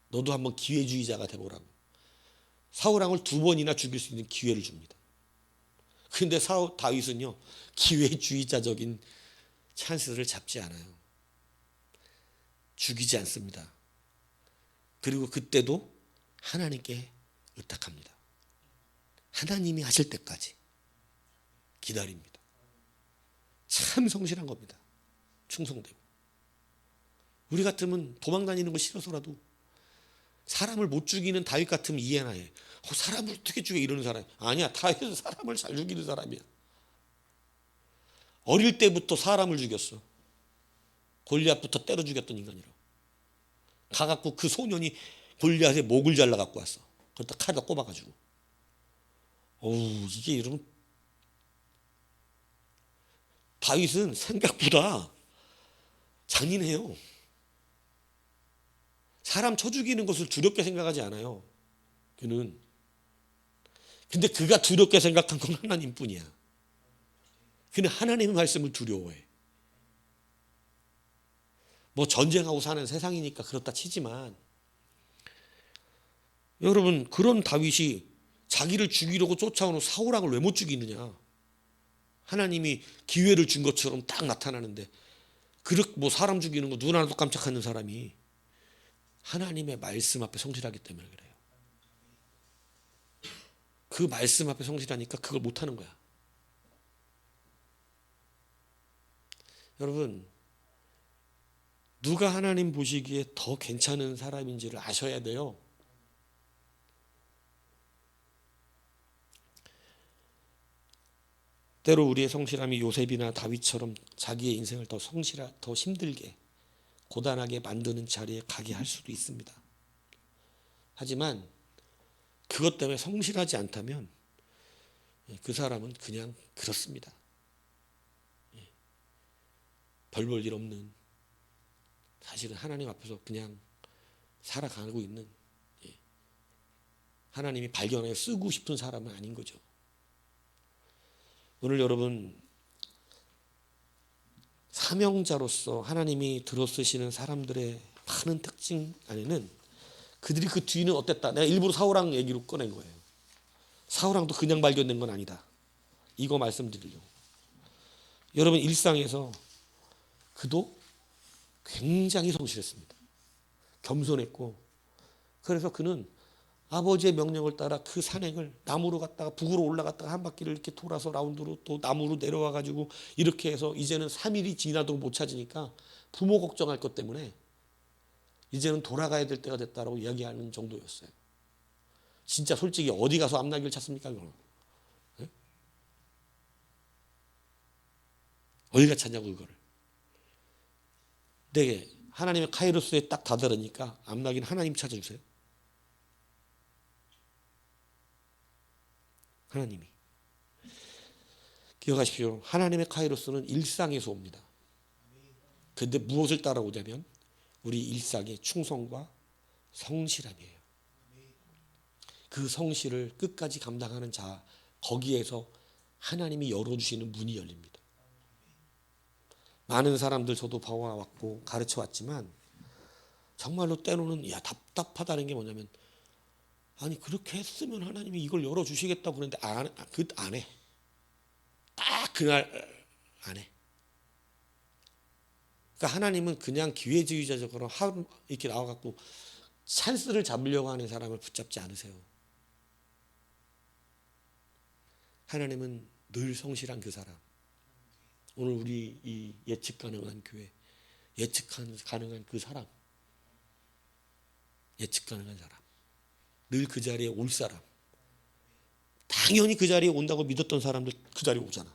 너도 한번 기회주의자가 돼보라고. 사울왕을 2번이나 죽일 수 있는 기회를 줍니다. 그런데 다윗은요, 기회주의자적인 찬스를 잡지 않아요. 죽이지 않습니다. 그리고 그때도 하나님께 의탁합니다. 하나님이 하실 때까지 기다립니다. 참 성실한 겁니다. 충성되고. 우리 같으면 도망다니는 거 싫어서라도 사람을 못 죽이는 다윗 같으면 이해나 해. 사람을 어떻게 죽여 이러는 사람. 아니야, 다윗은 사람을 잘 죽이는 사람이야. 어릴 때부터 사람을 죽였어. 골리앗부터 때려 죽였던 인간이라. 가갖고 그 소년이 골리앗의 목을 잘라 갖고 왔어. 그러다 칼에다 꼽아가지고. 어우, 이게 이러면 다윗은 생각보다 잔인해요. 사람 쳐 죽이는 것을 두렵게 생각하지 않아요. 그는. 근데 그가 두렵게 생각한 건 하나님뿐이야. 그는 하나님의 말씀을 두려워해. 뭐 전쟁하고 사는 세상이니까 그렇다 치지만, 여러분, 그런 다윗이 자기를 죽이려고 쫓아오는 사울왕을 왜 못 죽이느냐? 하나님이 기회를 준 것처럼 딱 나타나는데, 뭐 사람 죽이는 거 눈 하나도 깜짝하는 사람이 하나님의 말씀 앞에 성실하기 때문에 그래요. 그 말씀 앞에 성실하니까 그걸 못하는 거야. 여러분, 누가 하나님 보시기에 더 괜찮은 사람인지를 아셔야 돼요. 때로 우리의 성실함이 요셉이나 다윗처럼 자기의 인생을 더 더 힘들게 고단하게 만드는 자리에 가게 할 수도 있습니다. 하지만 그것 때문에 성실하지 않다면 그 사람은 그냥 그렇습니다. 별 볼 일 없는, 사실은 하나님 앞에서 그냥 살아가고 있는, 하나님이 발견해 쓰고 싶은 사람은 아닌 거죠. 오늘 여러분, 사명자로서 하나님이 들어쓰시는 사람들의 많은 특징 안에는 그들이 그 뒤는 어땠다. 내가 일부러 사울왕 얘기로 꺼낸 거예요. 사울왕도 그냥 발견된 건 아니다. 이거 말씀드리려고. 여러분, 일상에서 그도 굉장히 성실했습니다. 겸손했고, 그래서 그는 아버지의 명령을 따라 그 산행을 나무로 갔다가 북으로 올라갔다가 한 바퀴를 이렇게 돌아서 라운드로 또 나무로 내려와 가지고 이렇게 해서 이제는 3일이 지나도 못 찾으니까 부모 걱정할 것 때문에 이제는 돌아가야 될 때가 됐다라고 이야기하는 정도였어요. 진짜 솔직히 어디 가서 암나기를 찾습니까? 그럼? 네? 어디가 찾냐고 그거를. 네, 하나님의 카이로스에 딱 다다르니까 암나기는 하나님 찾아주세요. 하나님이. 기억하십시오. 하나님의 카이로스는 일상에서 옵니다. 그런데 무엇을 따라오냐면 우리 일상의 충성과 성실함이에요. 그 성실을 끝까지 감당하는 자, 거기에서 하나님이 열어주시는 문이 열립니다. 많은 사람들 저도 봐왔고 가르쳐 왔지만 정말로 때로는 답답하다는 게 뭐냐면, 아니 그렇게 했으면 하나님이 이걸 열어주시겠다고 그러는데 안 해. 딱 그날 안 해. 그러니까 하나님은 그냥 기회주의자적으로 이렇게 나와갖고 찬스를 잡으려고 하는 사람을 붙잡지 않으세요. 하나님은 늘 성실한 그 사람. 오늘 우리 이 예측 가능한 교회, 예측 가능한 그 사람, 예측 가능한 사람, 늘 그 자리에 올 사람, 당연히 그 자리에 온다고 믿었던 사람들 그 자리에 오잖아.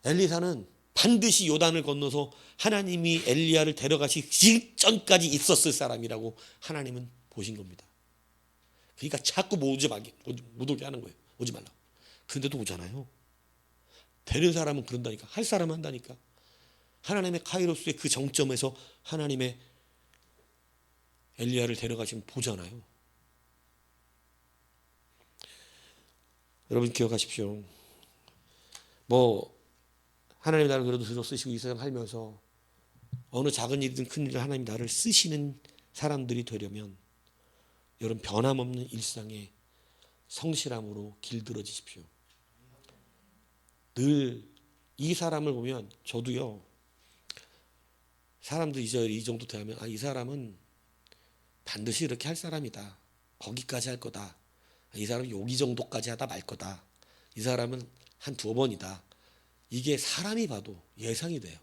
엘리사는 반드시 요단을 건너서 하나님이 엘리야를 데려가시기 직전까지 있었을 사람이라고 하나님은 보신 겁니다. 그러니까 자꾸 못 오게 하는 거예요. 오지 말라고. 그런데도 오잖아요. 되는 사람은 그런다니까. 할 사람은 한다니까. 하나님의 카이로스의 그 정점에서 하나님의 엘리야를 데려가시면 보잖아요. 여러분 기억하십시오. 하나님이 나를 그래도 들어 쓰시고 이 세상 살면서 어느 작은 일이든 큰 일을 하나님 나를 쓰시는 사람들이 되려면 여러분 변함없는 일상에 성실함으로 길들어지십시오. 늘 이 사람을 보면 저도요. 사람들 이제 이 정도 되면 이 사람은 반드시 이렇게 할 사람이다. 거기까지 할 거다. 이 사람은 여기 정도까지 하다 말 거다. 이 사람은 한 두어 번이다. 이게 사람이 봐도 예상이 돼요.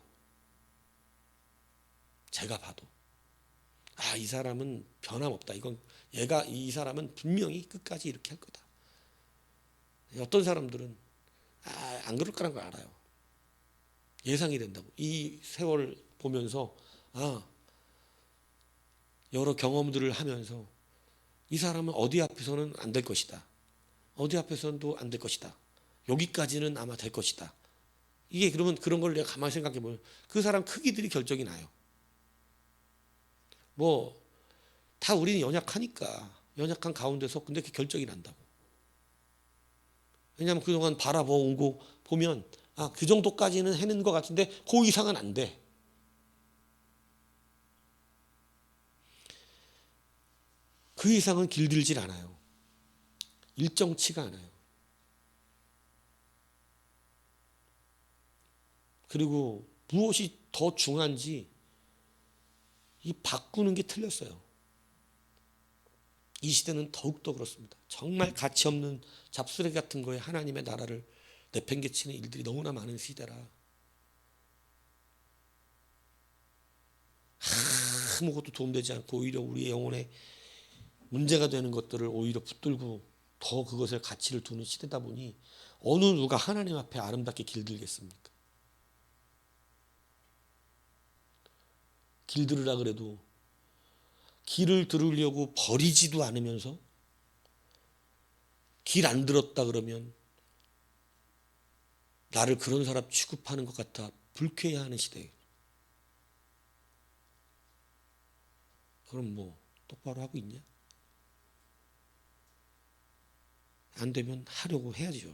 제가 봐도 이 사람은 변함없다. 이 사람은 분명히 끝까지 이렇게 할 거다. 어떤 사람들은 안 그럴 거라는 걸 알아요. 예상이 된다고. 이 세월 보면서 여러 경험들을 하면서 이 사람은 어디 앞에서는 안 될 것이다. 어디 앞에서는 또 안 될 것이다. 여기까지는 아마 될 것이다. 이게 그러면 그런 걸 내가 가만히 생각해 보면 그 사람 크기들이 결정이 나요. 다 우리는 연약하니까 연약한 가운데서 근데 그 결정이 난다고. 왜냐하면 그동안 바라본 거 보면 그 정도까지는 해낸 것 같은데 그 이상은 안 돼. 그 이상은 길들질 않아요. 일정치가 않아요. 그리고 무엇이 더 중요한지 이 바꾸는 게 틀렸어요. 이 시대는 더욱더 그렇습니다. 정말 가치 없는 잡쓰레기 같은 거에 하나님의 나라를 내팽개치는 일들이 너무나 많은 시대라 아무것도 도움되지 않고 오히려 우리의 영혼에 문제가 되는 것들을 오히려 붙들고 더 그것을 가치를 두는 시대다 보니 어느 누가 하나님 앞에 아름답게 길들겠습니까? 길들으라 그래도 길을 들으려고 버리지도 않으면서 길 안 들었다 그러면 나를 그런 사람 취급하는 것 같아 불쾌해하는 시대예요. 그럼 똑바로 하고 있냐? 안 되면 하려고 해야죠.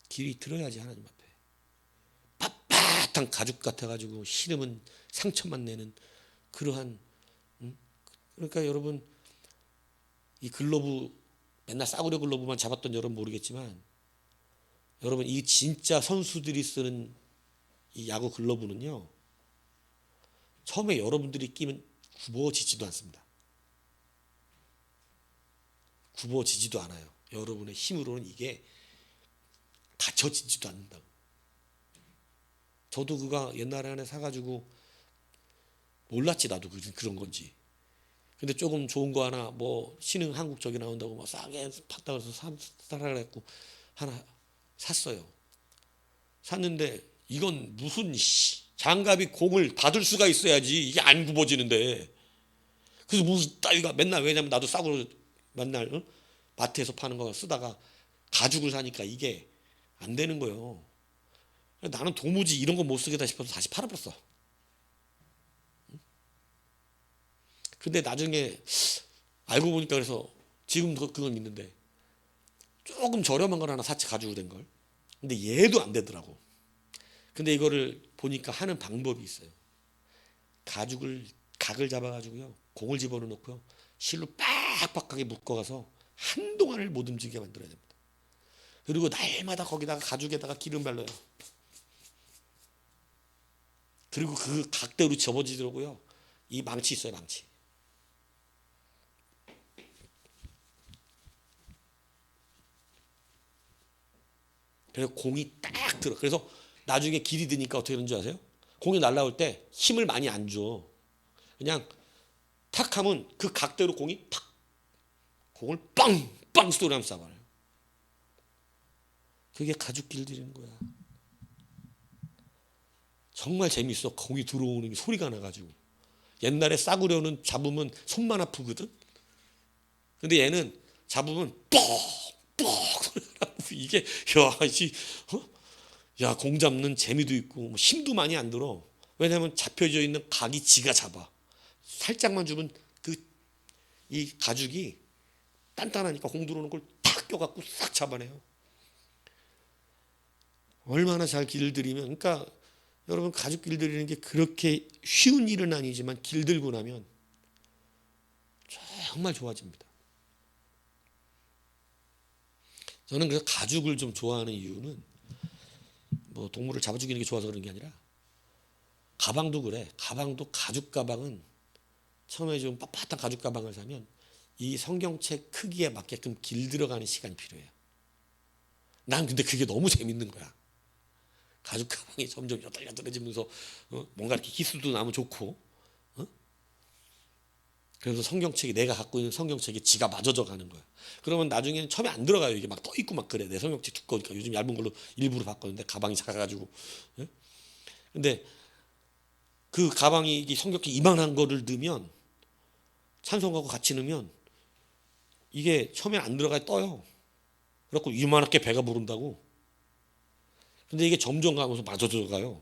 길이 들어야지 하나님 앞에. 빳빳한 가죽 같아가지고 싫으면 상처만 내는 그러한 그러니까 여러분 이 글러브 맨날 싸구려 글러브만 잡았던 여러분 모르겠지만 여러분 이 진짜 선수들이 쓰는 이 야구 글러브는요 처음에 여러분들이 끼면 굽어지지도 않습니다. 굽어지지도 않아요. 여러분의 힘으로는 이게 닫혀지지도 않는다고. 저도 그거 옛날에 하나 사가지고 몰랐지 나도 그런 건지. 근데 조금 좋은 거 하나 신흥 한국 저기 나온다고 싸게 팠다 그래서 사라 그랬고 하나 샀어요. 샀는데 이건 무슨 장갑이 공을 닫을 수가 있어야지 이게 안 굽어지는데 그래서 무슨 따위가 맨날 왜냐면 나도 싸구려 맨날 마트에서 파는 거 쓰다가 가죽을 사니까 이게 안 되는 거예요. 나는 도무지 이런 거 못 쓰겠다 싶어서 다시 팔아버렸어. 근데 나중에 알고 보니까 그래서 지금도 그건 있는데 조금 저렴한 걸 하나 샀지 가지고 된 걸. 근데 얘도 안 되더라고. 근데 이거를 보니까 하는 방법이 있어요. 각을 잡아가지고요 공을 집어넣고요 실로 빡빡하게 묶어가서 한동안을 못 움직이게 만들어야 됩니다. 그리고 날마다 거기다가 가죽에다가 기름 발라요. 그리고 그 각대로 접어지더라고요. 이 망치 있어요 망치. 그래서 공이 딱 들어. 그래서 나중에 길이 드니까 어떻게 되는 줄 아세요? 공이 날아올 때 힘을 많이 안 줘. 그냥 탁 하면 그 각도로 공이 탁, 공을 빵빵 소리 하면서 쏴버려요. 그게 가죽 길들이는 거야. 정말 재밌어. 공이 들어오는 게 소리가 나가지고. 옛날에 싸구려는 잡으면 손만 아프거든. 근데 얘는 잡으면 뻑뻑 소리가 나고 이게 야, 공 잡는 재미도 있고 힘도 많이 안 들어. 왜냐하면 잡혀져 있는 각이 지가 잡아. 살짝만 주면 이 가죽이 단단하니까 공 들어오는 걸 탁 껴갖고 싹 잡아내요. 얼마나 잘 길들이면, 그러니까 여러분 가죽 길들이는 게 그렇게 쉬운 일은 아니지만 길들고 나면 정말 좋아집니다. 저는 그래서 가죽을 좀 좋아하는 이유는 뭐 동물을 잡아 죽이는 게 좋아서 그런 게 아니라 가방도 그래. 가방도 가죽 가방은 처음에 좀 빳빳한 가죽 가방을 사면 이 성경책 크기에 맞게끔 길들어가는 시간이 필요해요. 난 근데 그게 너무 재밌는 거야. 가죽 가방이 점점 여들여들해지면서 뭔가 이렇게 기수도 나면 좋고, 그래서 성경책이 내가 갖고 있는 성경책이 지가 맞아져 가는 거야. 그러면 나중에는 처음에 안 들어가요. 이게 막 떠 있고 막 그래. 내 성경책 두꺼우니까 요즘 얇은 걸로 일부러 바꿨는데 가방이 작아가지고. 근데 그 가방이 성경책 이만한 거를 넣으면 찬송하고 같이 넣으면 이게 처음에 안 들어가 떠요. 그래갖고 이만하게 배가 부른다고. 근데 이게 점점 가면서 맞아져 가요.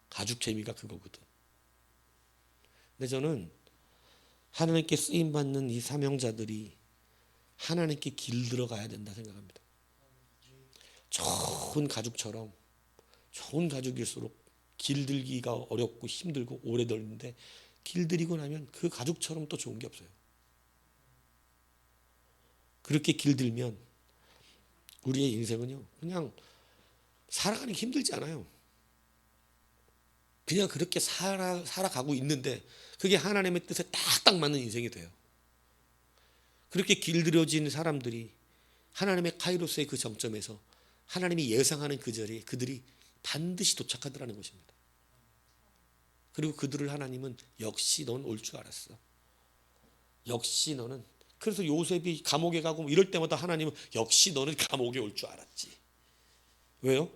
가죽 재미가 그거거든. 근데 저는 하나님께 쓰임받는 이 사명자들이 하나님께 길들어 가야 된다 생각합니다. 좋은 가죽처럼, 좋은 가죽일수록 길들기가 어렵고 힘들고 오래 걸리는데 길들이고 나면 그 가죽처럼 또 좋은 게 없어요. 그렇게 길들면 우리의 인생은요, 그냥 살아가는 게 힘들지 않아요. 그냥 그렇게 살아가고 있는데 그게 하나님의 뜻에 딱딱 맞는 인생이 돼요. 그렇게 길들여진 사람들이 하나님의 카이로스의 그 정점에서 하나님이 예상하는 그 자리에 그들이 반드시 도착하더라는 것입니다. 그리고 그들을 하나님은 역시 넌 올 줄 알았어. 역시 너는, 그래서 요셉이 감옥에 가고 이럴 때마다 하나님은 역시 너는 감옥에 올 줄 알았지. 왜요?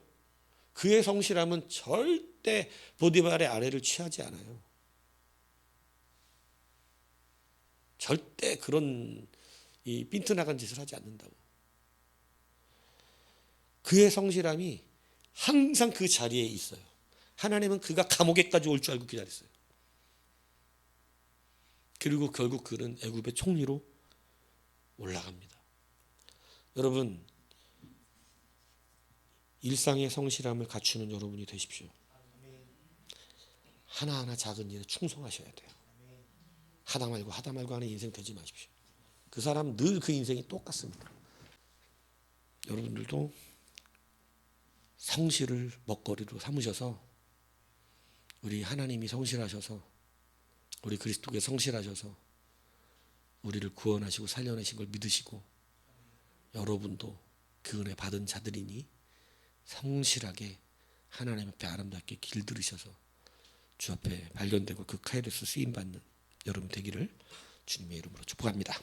그의 성실함은 절대 보디발의 아내를 취하지 않아요. 절대 그런 이 빈트나간 짓을 하지 않는다고. 그의 성실함이 항상 그 자리에 있어요. 하나님은 그가 감옥에까지 올 줄 알고 기다렸어요. 그리고 결국 그는 애굽의 총리로 올라갑니다. 여러분, 일상의 성실함을 갖추는 여러분이 되십시오. 하나하나 작은 일에 충성하셔야 돼요. 하다 말고 하는 인생 되지 마십시오. 그 사람 늘 그 인생이 똑같습니다. 여러분들도 성실을 먹거리로 삼으셔서 우리 하나님이 성실하셔서 우리 그리스도께 성실하셔서 우리를 구원하시고 살려내신 걸 믿으시고 여러분도 그 은혜 받은 자들이니 성실하게 하나님 앞에 아름답게 길들으셔서 주 앞에 발견되고 그 카이로스 쓰임받는 여러분 되기를 주님의 이름으로 축복합니다.